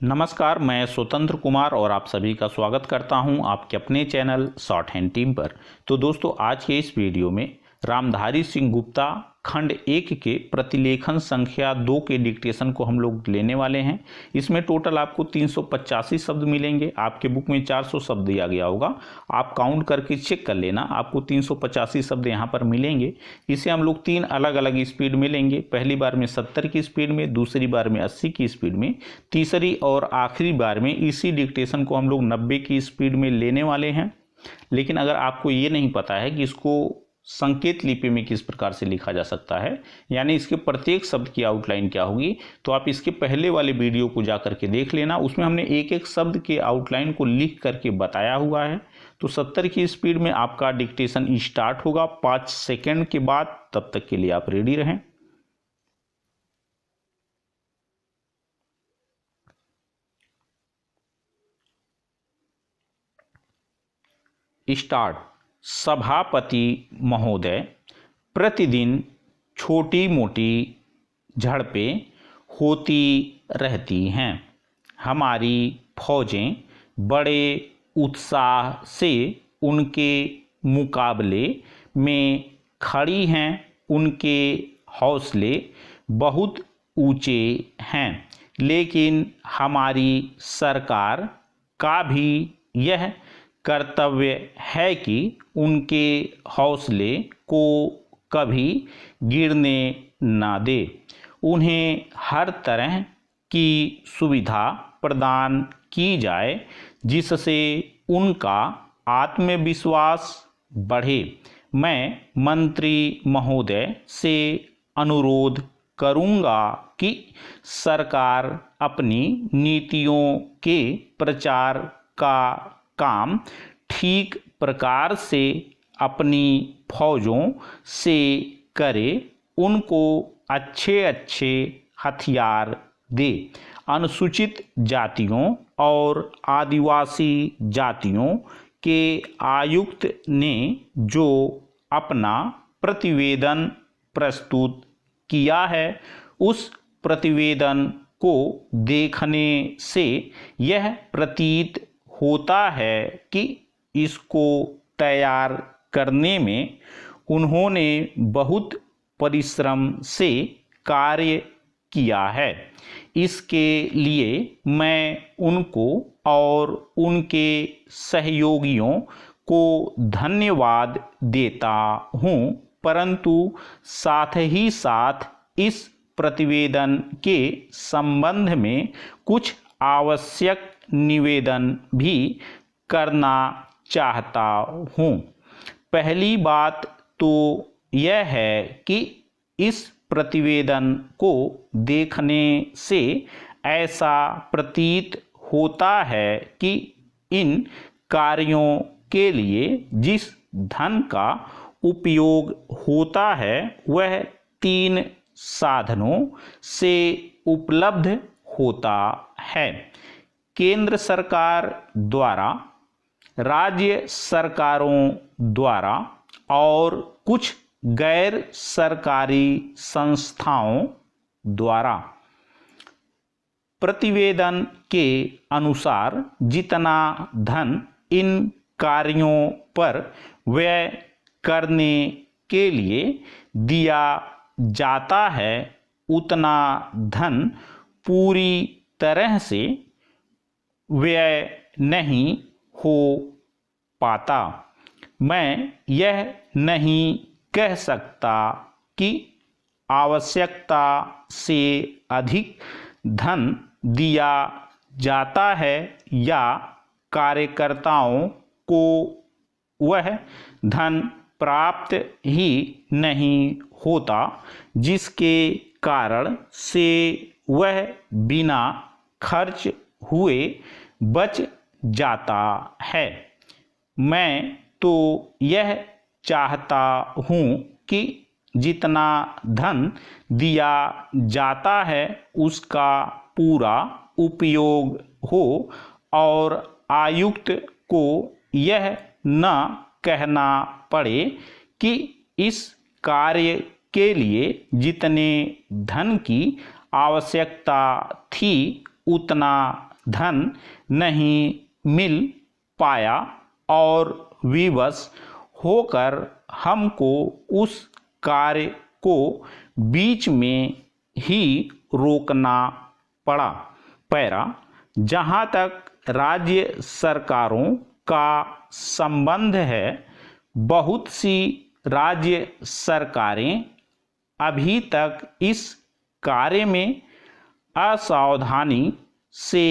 नमस्कार, मैं स्वतंत्र कुमार और आप सभी का स्वागत करता हूं आपके अपने चैनल शॉर्ट हैंड टीम पर। तो दोस्तों, आज के इस वीडियो में रामधारी सिंह गुप्ता खंड 1 के प्रतिलेखन संख्या 2 के डिक्टेशन को हम लोग लेने वाले हैं। इसमें टोटल आपको 385 शब्द मिलेंगे। आपके बुक में 400 शब्द दिया गया होगा, आप काउंट करके चेक कर लेना, आपको 385 शब्द यहाँ पर मिलेंगे। इसे हम लोग 3 अलग अलग स्पीड में लेंगे। पहली बार में 70 की स्पीड में, दूसरी बार में 80 की स्पीड में, तीसरी और आखिरी बार में इसी डिक्टेशन को हम लोग 90 की स्पीड में लेने वाले हैं। लेकिन अगर आपको ये नहीं पता है कि इसको संकेत लिपि में किस प्रकार से लिखा जा सकता है, यानी इसके प्रत्येक शब्द की आउटलाइन क्या होगी, तो आप इसके पहले वाले वीडियो को जा करके देख लेना। उसमें हमने एक एक शब्द के आउटलाइन को लिख करके बताया हुआ है। तो 70 की स्पीड में आपका डिक्टेशन स्टार्ट होगा 5 सेकेंड के बाद। तब तक के लिए आप रेडी रहें। स्टार्ट। सभापति महोदय, प्रतिदिन छोटी मोटी झड़पें होती रहती हैं। हमारी फौजें बड़े उत्साह से उनके मुकाबले में खड़ी हैं। उनके हौसले बहुत ऊंचे हैं, लेकिन हमारी सरकार का भी यह कर्तव्य है कि उनके हौसले को कभी गिरने ना दे। उन्हें हर तरह की सुविधा प्रदान की जाए जिससे उनका आत्मविश्वास बढ़े। मैं मंत्री महोदय से अनुरोध करूंगा कि सरकार अपनी नीतियों के प्रचार का काम ठीक प्रकार से अपनी फौजों से करे, उनको अच्छे अच्छे हथियार दे। अनुसूचित जातियों और आदिवासी जातियों के आयुक्त ने जो अपना प्रतिवेदन प्रस्तुत किया है, उस प्रतिवेदन को देखने से यह प्रतीत होता है कि इसको तैयार करने में उन्होंने बहुत परिश्रम से कार्य किया है। इसके लिए मैं उनको और उनके सहयोगियों को धन्यवाद देता हूँ, परंतु साथ ही साथ इस प्रतिवेदन के संबंध में कुछ आवश्यक निवेदन भी करना चाहता हूँ। पहली बात तो यह है कि इस प्रतिवेदन को देखने से ऐसा प्रतीत होता है कि इन कार्यों के लिए जिस धन का उपयोग होता है वह 3 साधनों से उपलब्ध होता है। केंद्र सरकार द्वारा, राज्य सरकारों द्वारा और कुछ गैर सरकारी संस्थाओं द्वारा। प्रतिवेदन के अनुसार जितना धन इन कार्यों पर व्यय करने के लिए दिया जाता है, उतना धन पूरी तरह से व्यय नहीं हो पाता। मैं यह नहीं कह सकता कि आवश्यकता से अधिक धन दिया जाता है या कार्यकर्ताओं को वह धन प्राप्त ही नहीं होता, जिसके कारण से वह बिना खर्च हुए बच जाता है। मैं तो यह चाहता हूँ कि जितना धन दिया जाता है उसका पूरा उपयोग हो और आयुक्त को यह न कहना पड़े कि इस कार्य के लिए जितने धन की आवश्यकता थी उतना धन नहीं मिल पाया और विवश होकर हमको उस कार्य को बीच में ही रोकना पड़ा। पैरा, जहाँ तक राज्य सरकारों का संबंध है, बहुत सी राज्य सरकारें अभी तक इस कार्य में असावधानी से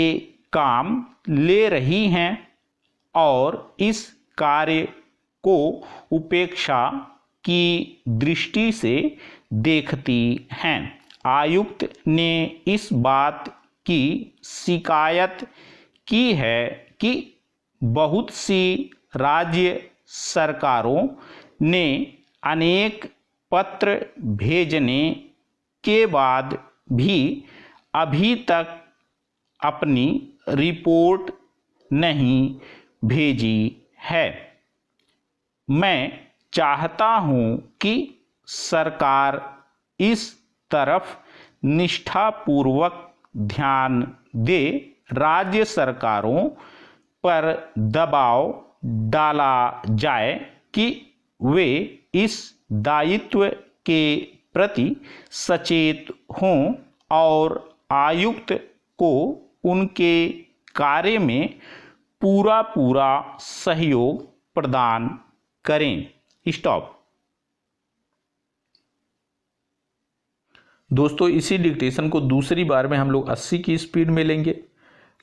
काम ले रही हैं और इस कार्य को उपेक्षा की दृष्टि से देखती हैं। आयुक्त ने इस बात की शिकायत की है कि बहुत सी राज्य सरकारों ने अनेक पत्र भेजने के बाद भी अभी तक अपनी रिपोर्ट नहीं भेजी है। मैं चाहता हूं कि सरकार इस तरफ निष्ठापूर्वक ध्यान दे। राज्य सरकारों पर दबाव डाला जाए कि वे इस दायित्व के प्रति सचेत हों और आयुक्त को उनके कार्य में पूरा सहयोग प्रदान करें। स्टॉप। दोस्तों, इसी डिक्टेशन को दूसरी बार में हम लोग 80 की स्पीड में लेंगे,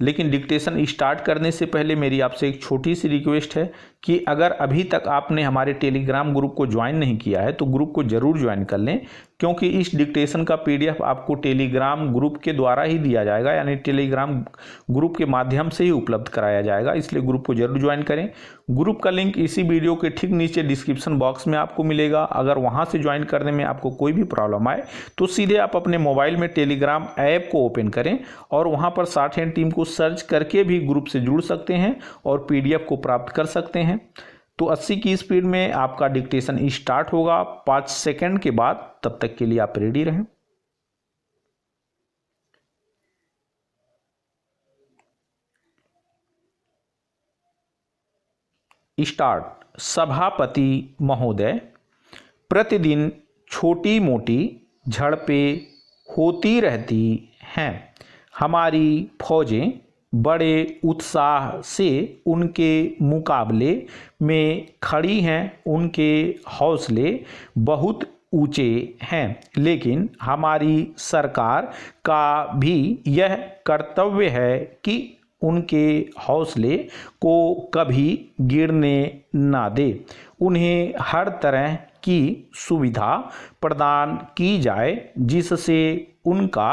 लेकिन डिक्टेशन स्टार्ट करने से पहले मेरी आपसे एक छोटी सी रिक्वेस्ट है कि अगर अभी तक आपने हमारे टेलीग्राम ग्रुप को ज्वाइन नहीं किया है तो ग्रुप को जरूर ज्वाइन कर लें, क्योंकि इस डिक्टेशन का पीडीएफ आपको टेलीग्राम ग्रुप के द्वारा ही दिया जाएगा, यानी टेलीग्राम ग्रुप के माध्यम से ही उपलब्ध कराया जाएगा। इसलिए ग्रुप को जरूर ज्वाइन करें। ग्रुप का लिंक इसी वीडियो के ठीक नीचे डिस्क्रिप्शन बॉक्स में आपको मिलेगा। अगर वहां से ज्वाइन करने में आपको कोई भी प्रॉब्लम आए तो सीधे आप अपने मोबाइल में टेलीग्राम ऐप को ओपन करें और वहां पर शॉर्ट हैंड टीम को सर्च करके भी ग्रुप से जुड़ सकते हैं और पीडीएफ को प्राप्त कर सकते हैं। तो 80 की स्पीड में आपका डिक्टेशन स्टार्ट होगा 5 सेकंड के बाद। तब तक के लिए आप रेडी रहें। स्टार्ट। सभापति महोदय, प्रतिदिन छोटी मोटी झड़पें होती रहती हैं। हमारी फौजें बड़े उत्साह से उनके मुकाबले में खड़ी हैं। उनके हौसले बहुत ऊंचे हैं, लेकिन हमारी सरकार का भी यह कर्तव्य है कि उनके हौसले को कभी गिरने ना दे। उन्हें हर तरह की सुविधा प्रदान की जाए जिससे उनका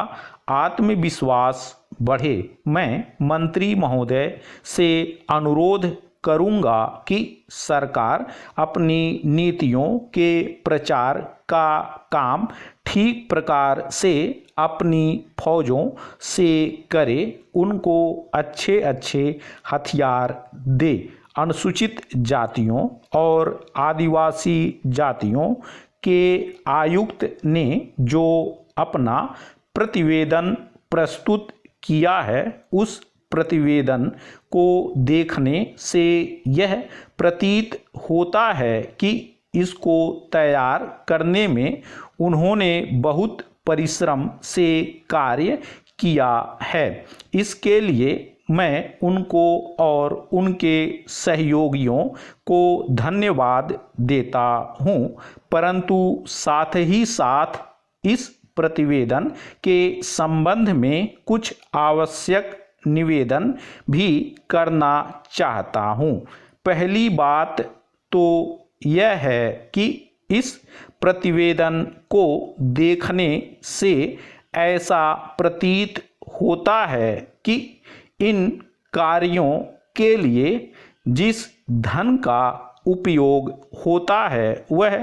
आत्मविश्वास बढ़े। मैं मंत्री महोदय से अनुरोध करूंगा कि सरकार अपनी नीतियों के प्रचार का काम ठीक प्रकार से अपनी फौजों से करे, उनको अच्छे अच्छे हथियार दे। अनुसूचित जातियों और आदिवासी जातियों के आयुक्त ने जो अपना प्रतिवेदन प्रस्तुत किया है, उस प्रतिवेदन को देखने से यह प्रतीत होता है कि इसको तैयार करने में उन्होंने बहुत परिश्रम से कार्य किया है। इसके लिए मैं उनको और उनके सहयोगियों को धन्यवाद देता हूँ, परंतु साथ ही साथ इस प्रतिवेदन के संबंध में कुछ आवश्यक निवेदन भी करना चाहता हूँ। पहली बात तो यह है कि इस प्रतिवेदन को देखने से ऐसा प्रतीत होता है कि इन कार्यों के लिए जिस धन का उपयोग होता है वह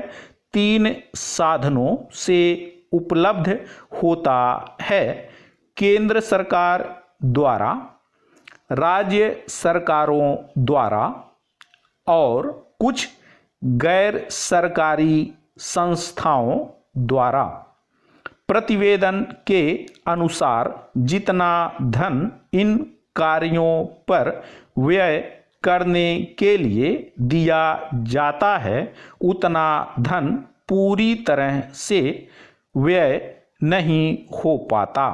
3 साधनों से उपलब्ध होता है। केंद्र सरकार द्वारा, राज्य सरकारों द्वारा और कुछ गैर सरकारी संस्थाओं द्वारा। प्रतिवेदन के अनुसार जितना धन इन कार्यों पर व्यय करने के लिए दिया जाता है उतना धन पूरी तरह से व्यय नहीं हो पाता।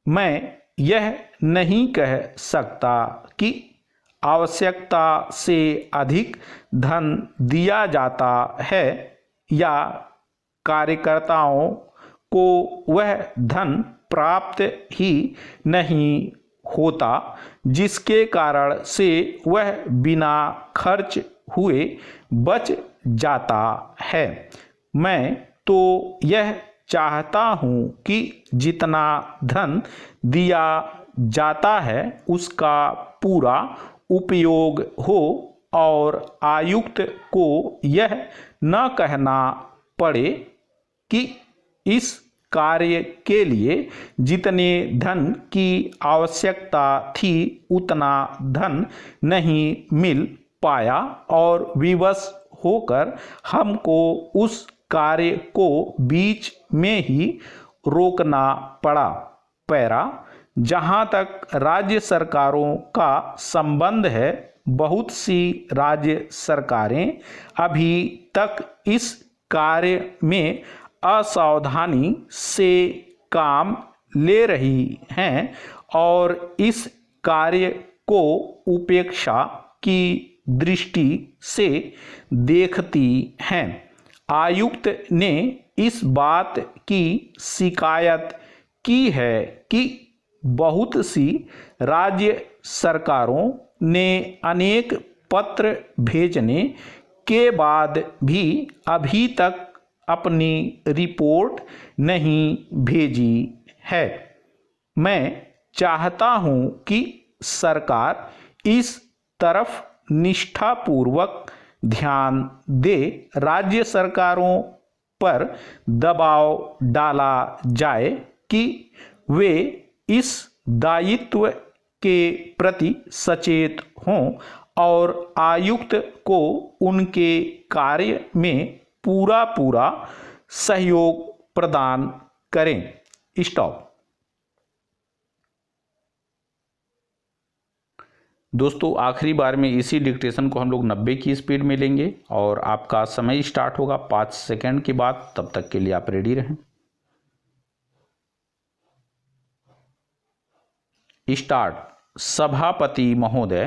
मैं यह नहीं कह सकता कि आवश्यकता से अधिक धन दिया जाता है या कार्यकर्ताओं को वह धन प्राप्त ही नहीं होता जिसके कारण से वह बिना खर्च हुए बच जाता है। मैं तो यह चाहता हूँ कि जितना धन दिया जाता है उसका पूरा उपयोग हो और आयुक्त को यह न कहना पड़े कि इस कार्य के लिए जितने धन की आवश्यकता थी उतना धन नहीं मिल पाया और विवश होकर हमको उस कार्य को बीच में ही रोकना पड़ा। पैरा, जहाँ तक राज्य सरकारों का संबंध है, बहुत सी राज्य सरकारें अभी तक इस कार्य में असावधानी से काम ले रही हैं और इस कार्य को उपेक्षा की दृष्टि से देखती हैं। आयुक्त ने इस बात की शिकायत की है कि बहुत सी राज्य सरकारों ने अनेक पत्र भेजने के बाद भी अभी तक अपनी रिपोर्ट नहीं भेजी है। मैं चाहता हूं कि सरकार इस तरफ निष्ठापूर्वक ध्यान दे। राज्य सरकारों पर दबाव डाला जाए कि वे इस दायित्व के प्रति सचेत हों और आयुक्त को उनके कार्य में पूरा सहयोग प्रदान करें। स्टॉप। दोस्तों, आखिरी बार में इसी डिक्टेशन को हम लोग 90 की स्पीड में लेंगे और आपका समय स्टार्ट होगा 5 सेकंड के बाद। तब तक के लिए आप रेडी रहें। स्टार्ट। सभापति महोदय,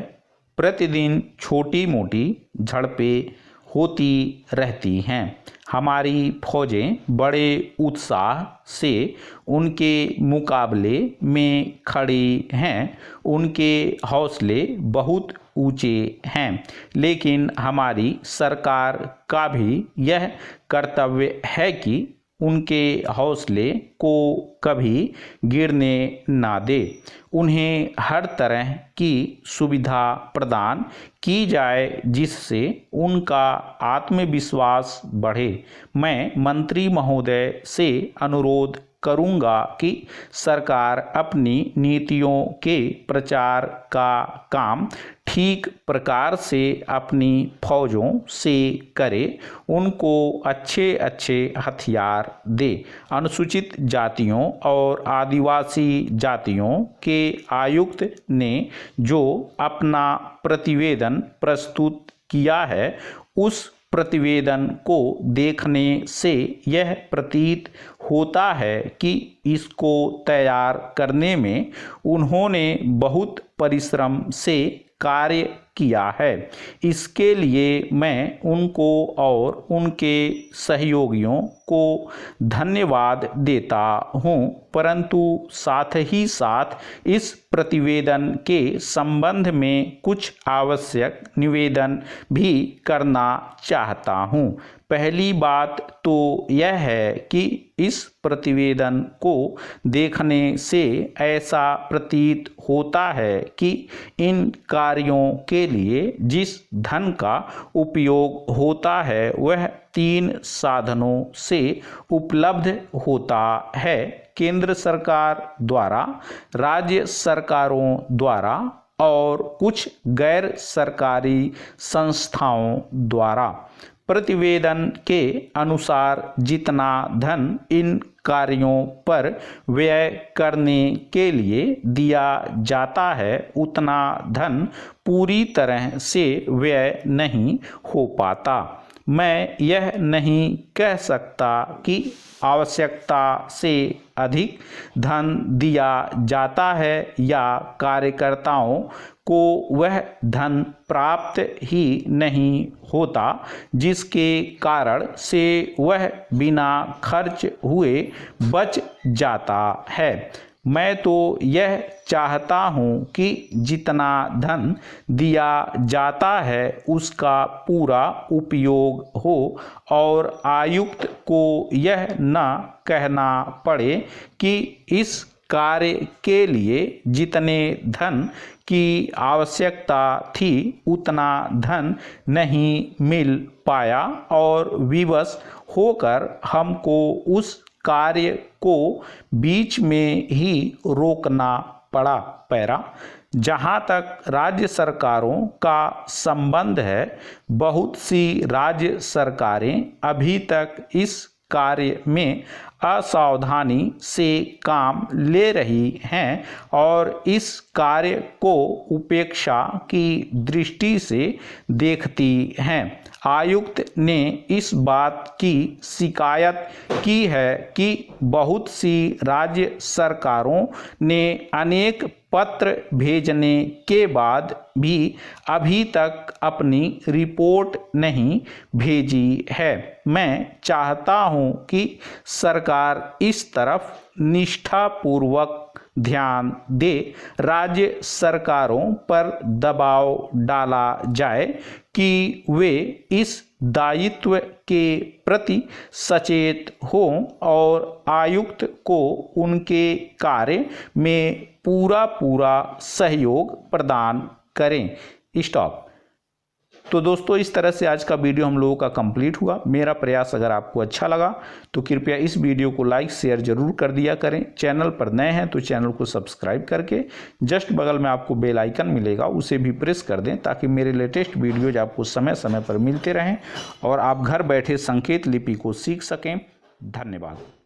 प्रतिदिन छोटी मोटी झड़पें होती रहती हैं। हमारी फौजें बड़े उत्साह से उनके मुकाबले में खड़ी हैं। उनके हौसले बहुत ऊंचे हैं, लेकिन हमारी सरकार का भी यह कर्तव्य है कि उनके हौसले को कभी गिरने ना दे। उन्हें हर तरह की सुविधा प्रदान की जाए जिससे उनका आत्मविश्वास बढ़े। मैं मंत्री महोदय से अनुरोध करूंगा कि सरकार अपनी नीतियों के प्रचार का काम ठीक प्रकार से अपनी फौजों से करे। उनको अच्छे अच्छे हथियार दे। अनुसूचित जातियों और आदिवासी जातियों के आयुक्त ने जो अपना प्रतिवेदन प्रस्तुत किया है उस प्रतिवेदन को देखने से यह प्रतीत होता है कि इसको तैयार करने में उन्होंने बहुत परिश्रम से कार्य किया है। इसके लिए मैं उनको और उनके सहयोगियों को धन्यवाद देता हूँ, परंतु साथ ही साथ इस प्रतिवेदन के संबंध में कुछ आवश्यक निवेदन भी करना चाहता हूँ। पहली बात तो यह है कि इस प्रतिवेदन को देखने से ऐसा प्रतीत होता है कि इन कार्यों के लिए जिस धन का उपयोग होता है वह 3 साधनों से उपलब्ध होता है। केंद्र सरकार द्वारा, राज्य सरकारों द्वारा और कुछ गैर सरकारी संस्थाओं द्वारा। प्रतिवेदन के अनुसार जितना धन इन कार्यों पर व्यय करने के लिए दिया जाता है उतना धन पूरी तरह से व्यय नहीं हो पाता। मैं यह नहीं कह सकता कि आवश्यकता से अधिक धन दिया जाता है या कार्यकर्ताओं को वह धन प्राप्त ही नहीं होता जिसके कारण से वह बिना खर्च हुए बच जाता है। मैं तो यह चाहता हूँ कि जितना धन दिया जाता है उसका पूरा उपयोग हो और आयुक्त को यह न कहना पड़े कि इस कार्य के लिए जितने धन की आवश्यकता थी उतना धन नहीं मिल पाया और विवश होकर हमको उस कार्य को बीच में ही रोकना पड़ा। पैरा जहाँ तक राज्य सरकारों का संबंध है, बहुत सी राज्य सरकारें अभी तक इस कार्य में असावधानी से काम ले रही हैं और इस कार्य को उपेक्षा की दृष्टि से देखती हैं। आयुक्त ने इस बात की शिकायत की है कि बहुत सी राज्य सरकारों ने अनेक पत्र भेजने के बाद भी अभी तक अपनी रिपोर्ट नहीं भेजी है। मैं चाहता हूं कि सरकार इस तरफ निष्ठापूर्वक ध्यान दे। राज्य सरकारों पर दबाव डाला जाए कि वे इस दायित्व के प्रति सचेत हों और आयुक्त को उनके कार्य में पूरा सहयोग प्रदान करें। स्टॉप। तो दोस्तों इस तरह से आज का वीडियो हम लोगों का कंप्लीट हुआ। मेरा प्रयास अगर आपको अच्छा लगा तो कृपया इस वीडियो को लाइक शेयर जरूर कर दिया करें। चैनल पर नए हैं तो चैनल को सब्सक्राइब करके जस्ट बगल में आपको बेल आइकन मिलेगा उसे भी प्रेस कर दें ताकि मेरे लेटेस्ट वीडियोज आपको समय समय पर मिलते रहें और आप घर बैठे संकेत लिपि को सीख सकें। धन्यवाद।